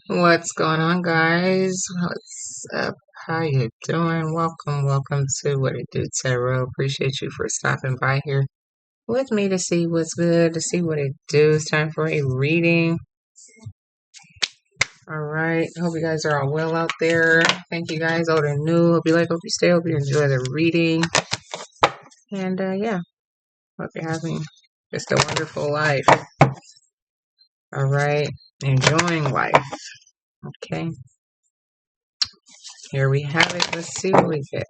What's going on, guys? What's up? How you doing? Welcome to What It Do Tarot. Appreciate you for stopping by here with me to see what's good, to see what it do. It's time for a reading. All right. Hope you guys are all well out there. Thank you guys, old and new. Hope you hope you stay, hope you enjoy the reading. And yeah, hope you're having just a wonderful life. All right. Enjoying life. Okay. Here we have it. Let's see what we get.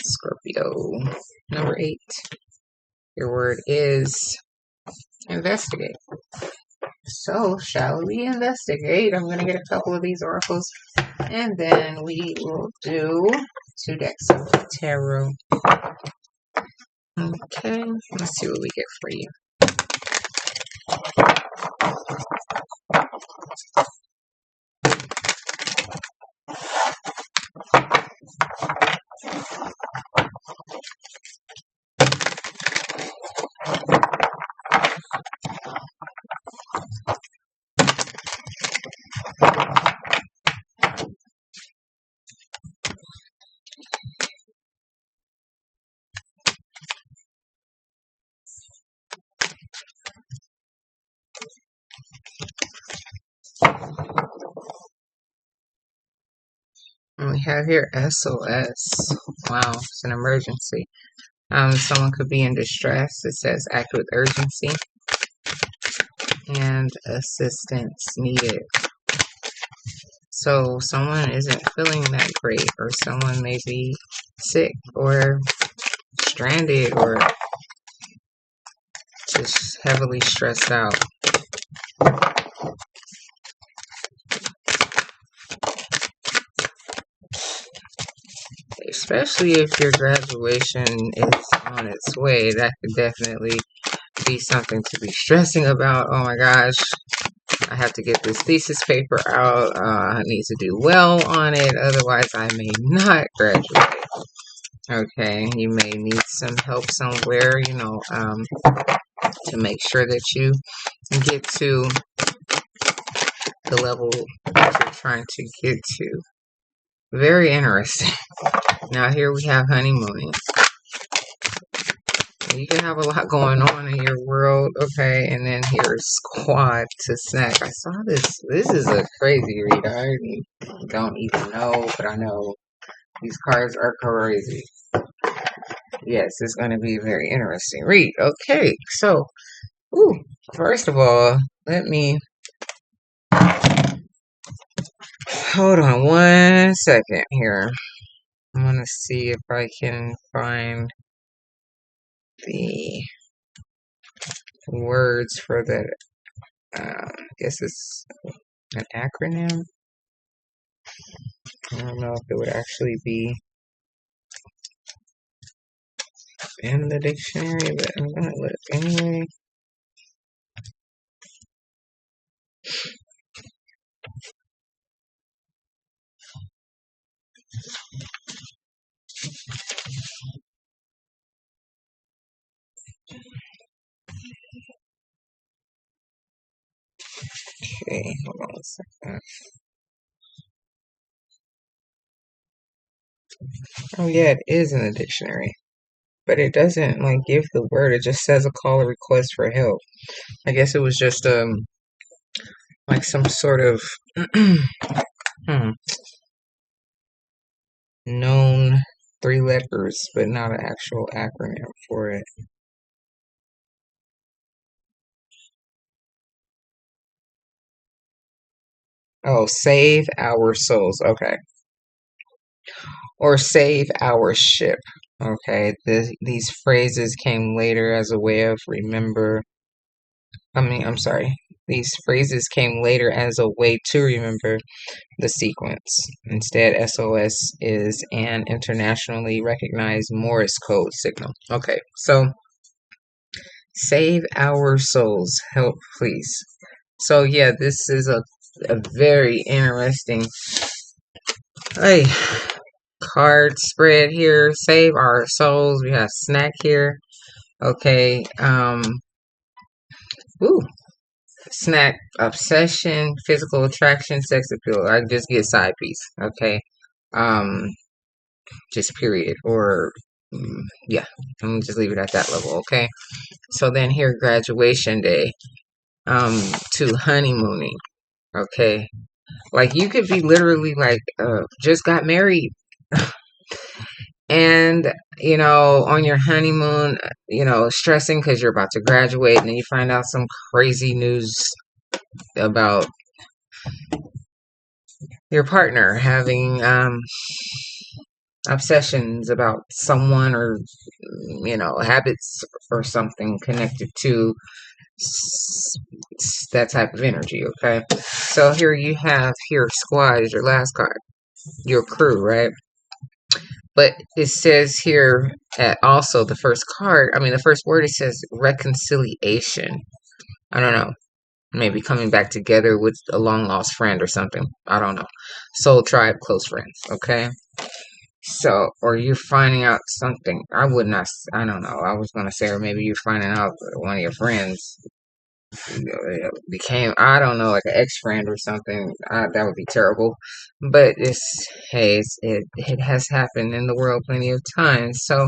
Scorpio. Number 8. Your word is investigate. So, shall we investigate? I'm going to get a couple of these oracles, and then we will do 2 decks of tarot. Okay, let's see what we get for you. And we have here SOS. Wow, it's an emergency. Someone could be in distress. It says act with urgency and assistance needed. So someone isn't feeling that great, or someone may be sick or stranded or just heavily stressed out. Especially if your graduation is on its way, that could definitely be something to be stressing about. Oh my gosh, I have to get this thesis paper out. I need to do well on it, otherwise I may not graduate. Okay, you may need some help somewhere, to make sure that you get to the level that you're trying to get to. Very interesting. Now here we have honeymooning. You can have a lot going on in your world, okay? And then here's squad to snack. I saw this. This is a crazy read. I don't even know, but I know these cards are crazy. Yes, it's going to be a very interesting read. Okay, so, first of all, let me hold on 1 second here. I'm going to see if I can find the words for the, I guess it's an acronym. I don't know if it would actually be in the dictionary, but I'm going to look anyway. Okay, hold on a second. Oh yeah, it is in the dictionary, but it doesn't give the word. It just says a call or request for help. I guess it was just like some sort of known 3 letters, but not an actual acronym for it. Oh, save our souls. Okay. Or save our ship. Okay. These phrases came later as a way of I'm sorry. These phrases came later as a way to remember the sequence. Instead, SOS is an internationally recognized Morse code signal. Okay, so Save our souls. Help, please. So yeah, this is a very interesting hey, card spread here. Save our souls. We have snack here. Okay. Ooh. Snack obsession, physical attraction, sex appeal. I just get side piece. Okay. Um, just period. Or yeah, I'm gonna just leave it at that level. Okay. So then here, graduation day. To honeymooning. Okay. Like you could be literally like just got married and on your honeymoon, stressing because you're about to graduate and then you find out some crazy news about your partner having obsessions about someone or habits or something connected to that type of energy. Okay, so here you have here squad is your last card, your crew, right? But it says here at also the first card, I mean the first word, it says reconciliation. I don't know, maybe coming back together with a long lost friend or something. I don't know. Soul tribe, close friends. Okay. So, or you're finding out something. I would not. I don't know. I was gonna say, or maybe you're finding out that one of your friends became. I don't know, like an ex friend or something. That would be terrible. But hey, it has happened in the world plenty of times. So,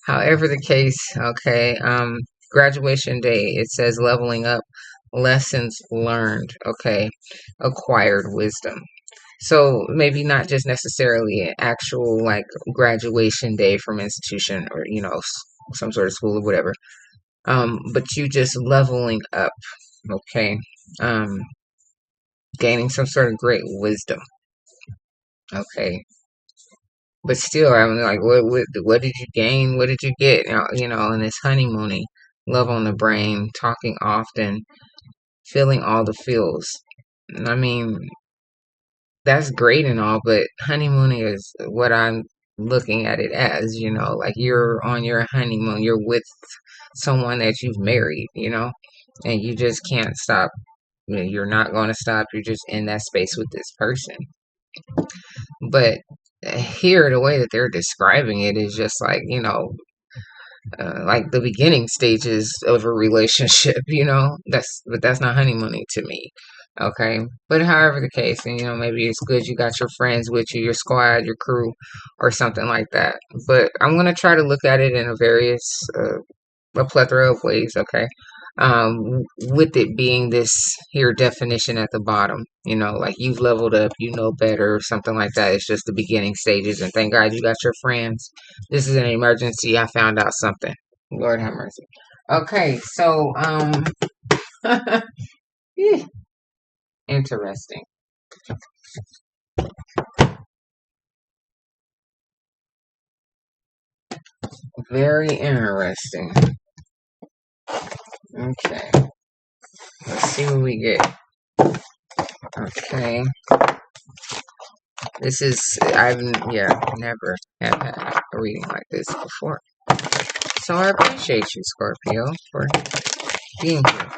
however the case, okay. Graduation day. It says leveling up, lessons learned. Okay, acquired wisdom. So maybe not just necessarily an actual like graduation day from institution or some sort of school or whatever. But you just leveling up, okay? Um, Gaining some sort of great wisdom, okay? But still, I mean, like, what did you gain? What did you get? In this honeymooning, love on the brain, talking often, feeling all the feels. I mean, that's great and all, but honeymooning is what I'm looking at it as, like you're on your honeymoon, you're with someone that you've married, and you just can't stop. You're not going to stop. You're just in that space with this person. But here, the way that they're describing it is just like, like the beginning stages of a relationship, but that's not honeymooning to me. Okay. But however the case, and maybe it's good you got your friends with you, your squad, your crew, or something like that. But I'm gonna try to look at it in a plethora of ways, okay? With it being this here definition at the bottom, like you've leveled up, you know better, or something like that. It's just the beginning stages, and thank God you got your friends. This is an emergency. I found out something. Lord have mercy. Okay, so interesting. Very interesting. Okay, let's see what we get. Okay. This is, I've, yeah, never have had a reading like this before. So I appreciate you, Scorpio, for being here.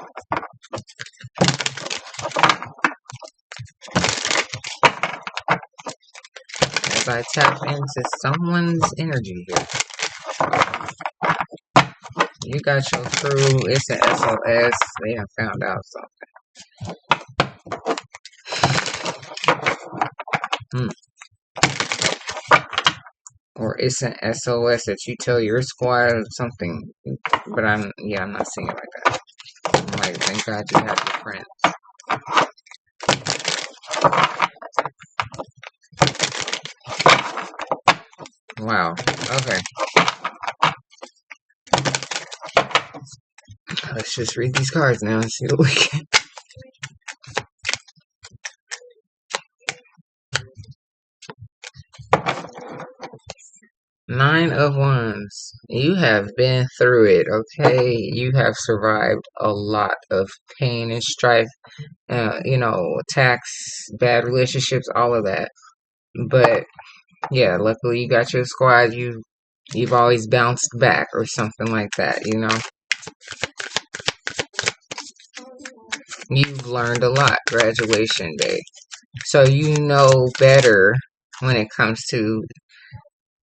As I tap into someone's energy here. You got your crew, it's an SOS, they have found out something. Or it's an SOS that you tell your squad something, but I'm not seeing it like that. I'm like, thank God you have your friends. Wow, okay. Let's just read these cards now and see what we get. Nine of Wands. You have been through it, okay? You have survived a lot of pain and strife, attacks, bad relationships, all of that. But yeah, luckily you got your squad. You've always bounced back or something like that, You've learned a lot, graduation day. So you know better when it comes to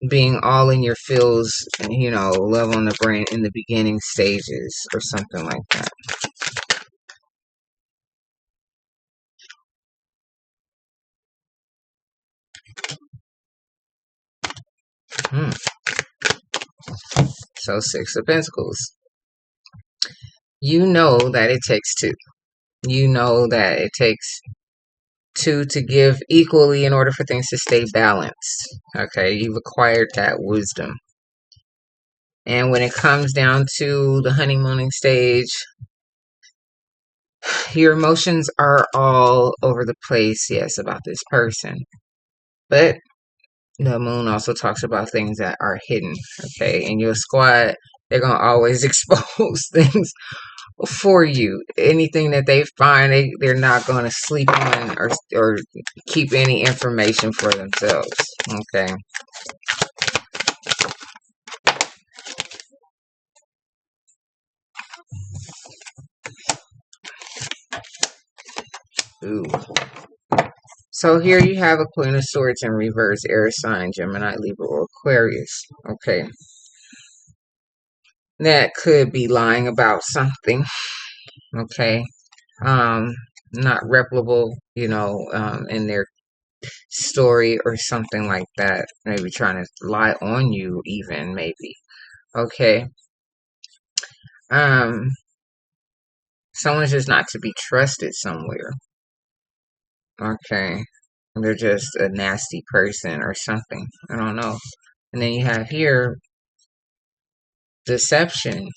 being all in your feels, love on the brain in the beginning stages or something like that. Hmm. So Six of Pentacles. You know that it takes two. You know that it takes two to give equally in order for things to stay balanced. Okay, you've acquired that wisdom. And when it comes down to the honeymooning stage, your emotions are all over the place, yes, about this person. But the moon also talks about things that are hidden, okay? In your squad, they're going to always expose things for you. Anything that they find, they're not going to sleep on or keep any information for themselves, okay? Ooh. So here you have a Queen of Swords in reverse, air sign, Gemini, Libra, or Aquarius, okay? That could be lying about something, okay? Not replicable, in their story or something like that. Maybe trying to lie on you even, maybe. Okay. Um, Someone's just not to be trusted somewhere. Okay. They're just a nasty person or something. I don't know. And then you have here deception.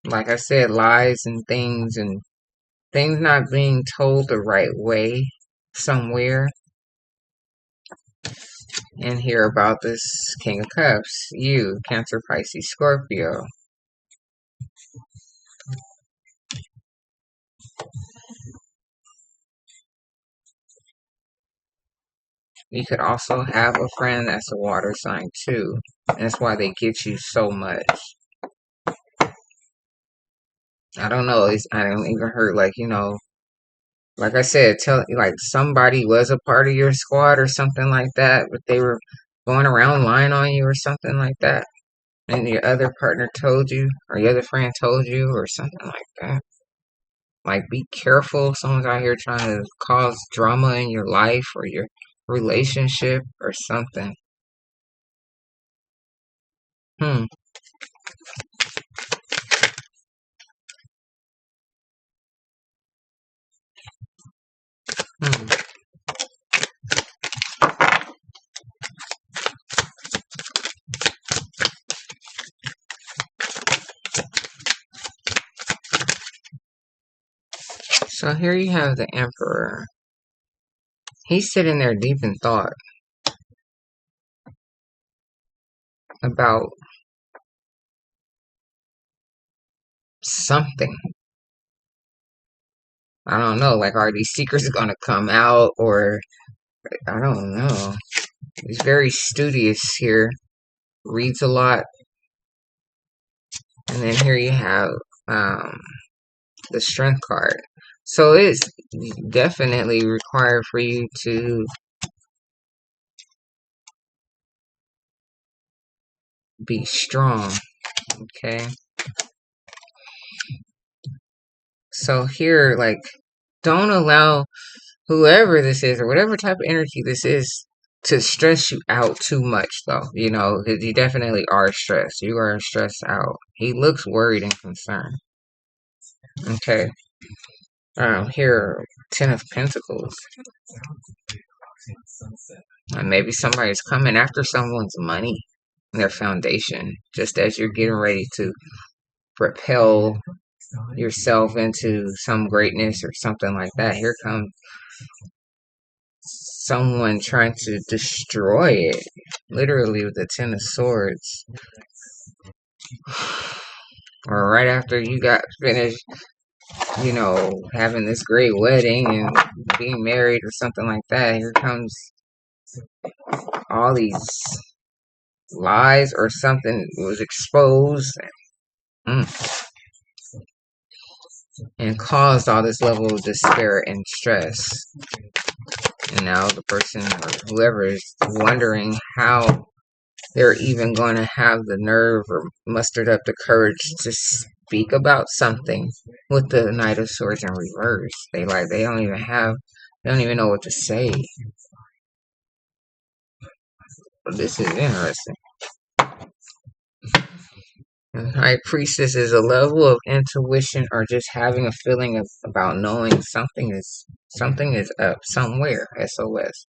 Like I said, lies and things not being told the right way somewhere. And hear about this King of Cups. You, Cancer, Pisces, Scorpio. You could also have a friend that's a water sign too. And that's why they get you so much. I don't know. I don't even heard like I said, like somebody was a part of your squad or something like that, but they were going around lying on you or something like that. And your other partner told you, or your other friend told you, or something like that. Like, be careful. Someone's out here trying to cause drama in your life or your relationship or something. Hmm. Hmm. So here you have the Emperor. He's sitting there deep in thought about something. I don't know. Like, are these secrets gonna come out, or I don't know. He's very studious here. Reads a lot. And then here you have the Strength card. So it's definitely required for you to be strong. Okay. So here, like, don't allow whoever this is or whatever type of energy this is to stress you out too much, though. Because you definitely are stressed. You are stressed out. He looks worried and concerned. Okay. Here, Ten of Pentacles. And maybe somebody's coming after someone's money, their foundation, just as you're getting ready to propel yourself into some greatness or something like that. Here comes someone trying to destroy it, literally with the Ten of Swords. Or right after you got finished, having this great wedding and being married or something like that, here comes all these lies or something was exposed. Mm. and caused all this level of despair and stress. And now the person or whoever is wondering how they're even going to have the nerve or mustered up the courage to speak about something with the Knight of Swords in reverse. They don't even know what to say. But this is interesting. High Priestess is a level of intuition or just having a feeling about knowing something is up somewhere. SOS.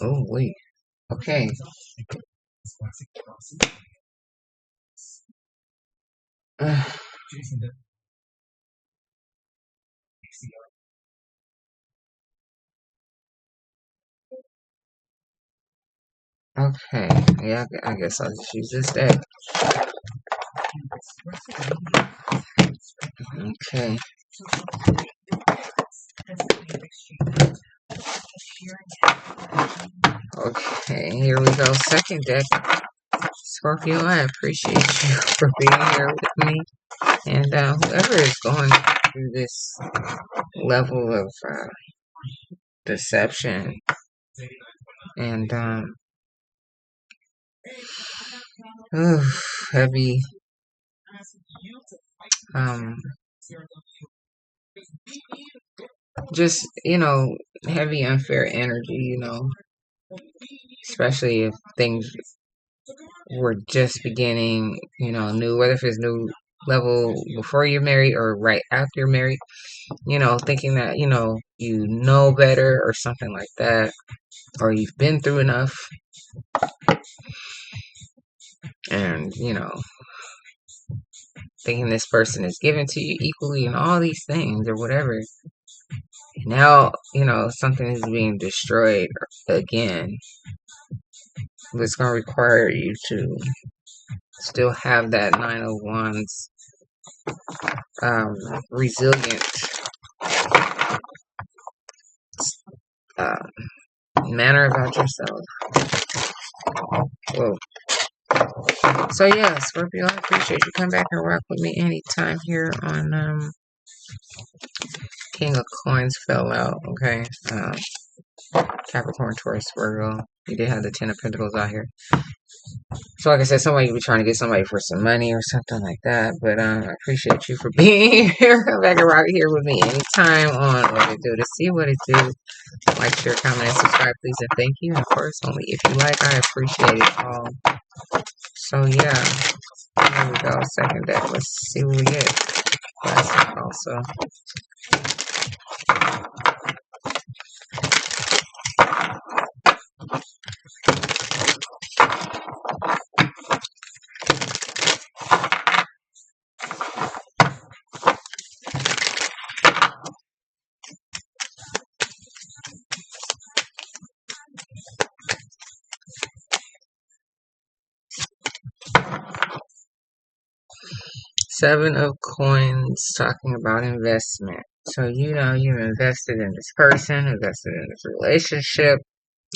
Oh wait. Okay. Okay. Yeah, I guess I'll just use this deck. Okay. Okay, here we go. Second deck. Scorpio, I appreciate you for being here with me. And whoever is going through this level of deception and heavy um just heavy unfair energy, especially if things were just beginning, new, whether if it's new level before you're married or right after you're married, thinking that you know better or something like that, or you've been through enough, and thinking this person is given to you equally and all these things or whatever. Now, something is being destroyed again. It's going to require you to still have that Nine of Wands resilient manner about yourself. Whoa. So yeah, Scorpio, I appreciate you. Come back and rock with me anytime here on King of Coins fell out, okay? Capricorn, Taurus, Virgo. You did have the Ten of Pentacles out here. So like I said, somebody could be trying to get somebody for some money or something like that. But I appreciate you for being here. Come back and rock here with me anytime on What It Do to see what it do. Like, share, comment, and subscribe, please, and thank you. And of course, only if you like, I appreciate it all. So yeah, here we go. Second deck. Let's see what we get. Classic also. 7 of Coins, talking about investment. So you've invested in this person, invested in this relationship.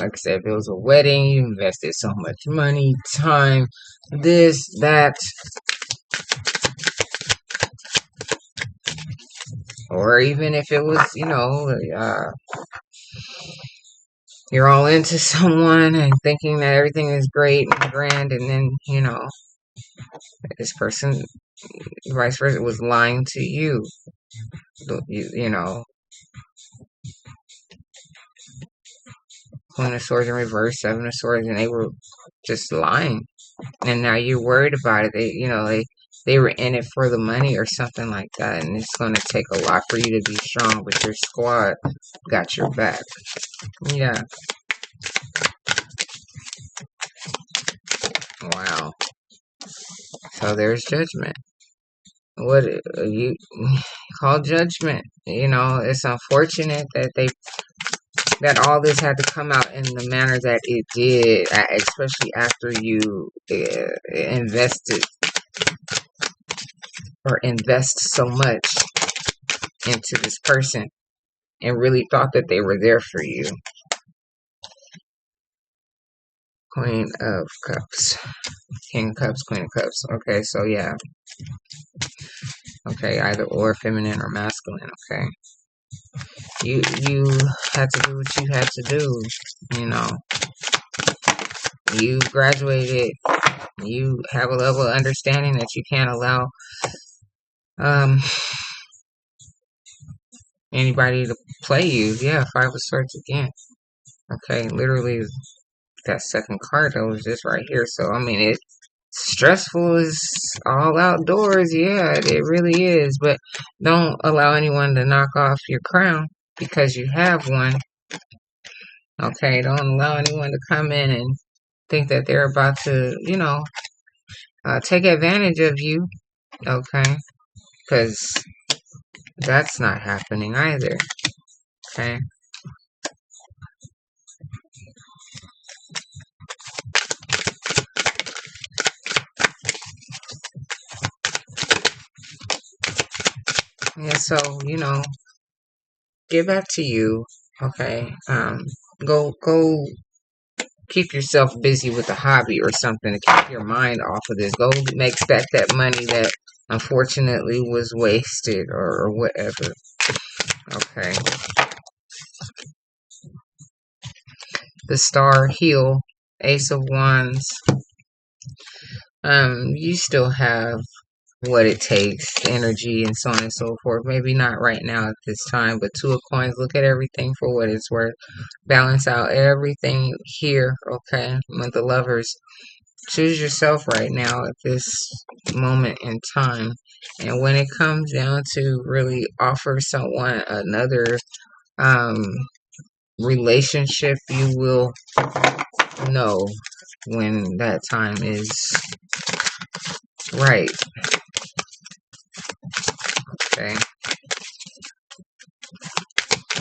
Like I said, if it was a wedding, you invested so much money, time, this, that. Or even if it was, you're all into someone and thinking that everything is great and grand, and then, this person, vice versa, was lying to you. Queen of Swords in reverse, Seven of Swords, and they were just lying. And now you're worried about it. They were in it for the money or something like that, and it's going to take a lot for you to be strong, but your squad got your back. Yeah. Wow. So there's judgment. What you call judgment? It's unfortunate that all this had to come out in the manner that it did, especially after you invested or invest so much into this person and really thought that they were there for you. Queen of Cups. King of Cups, Queen of Cups. Okay, so yeah. Okay, either or, feminine or masculine, okay. You had to do what you had to do, you know. You graduated, you have a level of understanding that you can't allow um anybody to play you. Yeah, Five of Swords again. Okay, literally that second card that was just right here. So I mean it's stressful as all outdoors, yeah, it really is. But don't allow anyone to knock off your crown because you have one. Okay, don't allow anyone to come in and think that they're about to, take advantage of you. Okay, because that's not happening either. Okay. Yeah, so, get back to you. Okay. Go keep yourself busy with a hobby or something to keep your mind off of this. Go make back that money that unfortunately was wasted or whatever. Okay. The Star, Heal, Ace of Wands. You still have what it takes, energy and so on and so forth. Maybe not right now at this time, but Two of Coins, look at everything for what it's worth. Balance out everything here, okay? With the Lovers, choose yourself right now at this moment in time. And when it comes down to really offer someone another relationship, you will know when that time is right. Okay.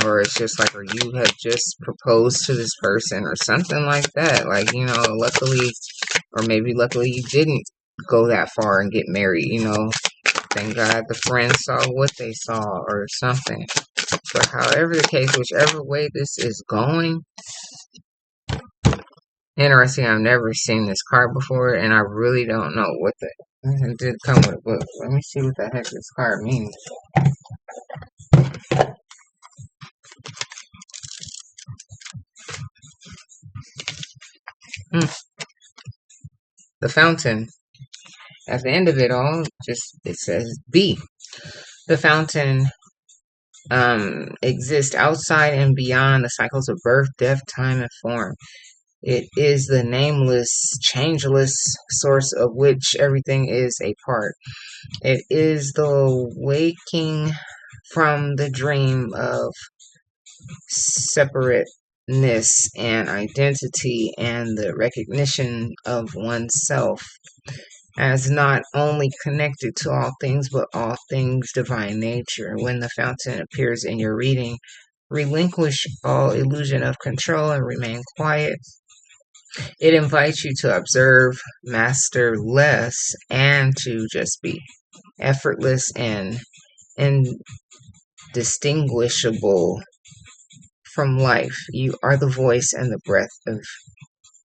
Or it's just like, or you have just proposed to this person or something like that. Like, luckily, or maybe luckily you didn't go that far and get married, Thank God the friends saw what they saw or something. But however the case, whichever way this is going, interesting, I've never seen this card before, and I really don't know what it did come with a book. Let me see what the heck this card means. The Fountain. At the end of it all, it says be. The fountain exists outside and beyond the cycles of birth, death, time, and form. It is the nameless, changeless source of which everything is a part. It is the waking from the dream of separateness and identity and the recognition of oneself as not only connected to all things, but all things divine nature. When the fountain appears in your reading, relinquish all illusion of control and remain quiet. It invites you to observe, master less, and to just be effortless and indistinguishable from life. You are the voice and the breath of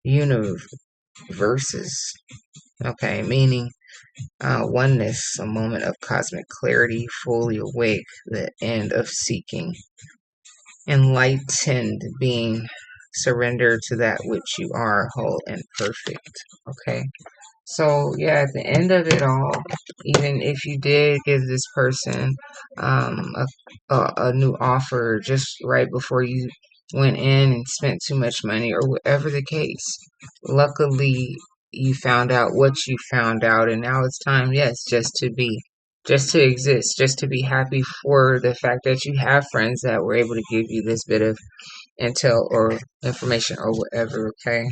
universes. Okay, meaning oneness, a moment of cosmic clarity, fully awake, the end of seeking, enlightened being, surrender to that which you are, whole and perfect. Okay, so yeah, at the end of it all, even if you did give this person a new offer just right before you went in and spent too much money or whatever the case, luckily you found out what you found out, and now it's time, yes, just to exist, just to be happy for the fact that you have friends that were able to give you this bit of intel or information or whatever. Okay,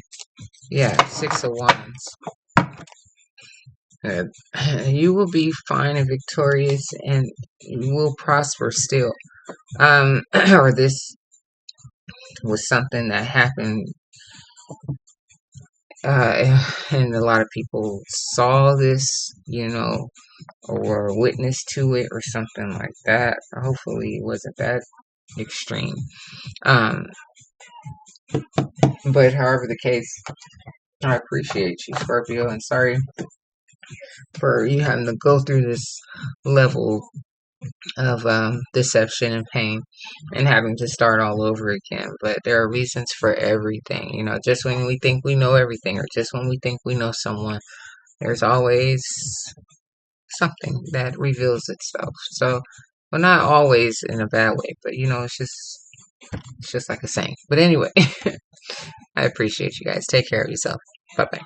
yeah, Six of Wands. You will be fine and victorious, and you will prosper still. Or this was something that happened, and a lot of people saw this, or witness to it or something like that. Hopefully it wasn't that extreme. But however the case, I appreciate you, Scorpio, and sorry for you having to go through this level of deception and pain and having to start all over again. But there are reasons for everything. You know, just when we think we know everything or just when we think we know someone, there's always something that reveals itself. So, well, not always in a bad way, but you know, it's just like a saying. But anyway, I appreciate you guys. Take care of yourself. Bye bye.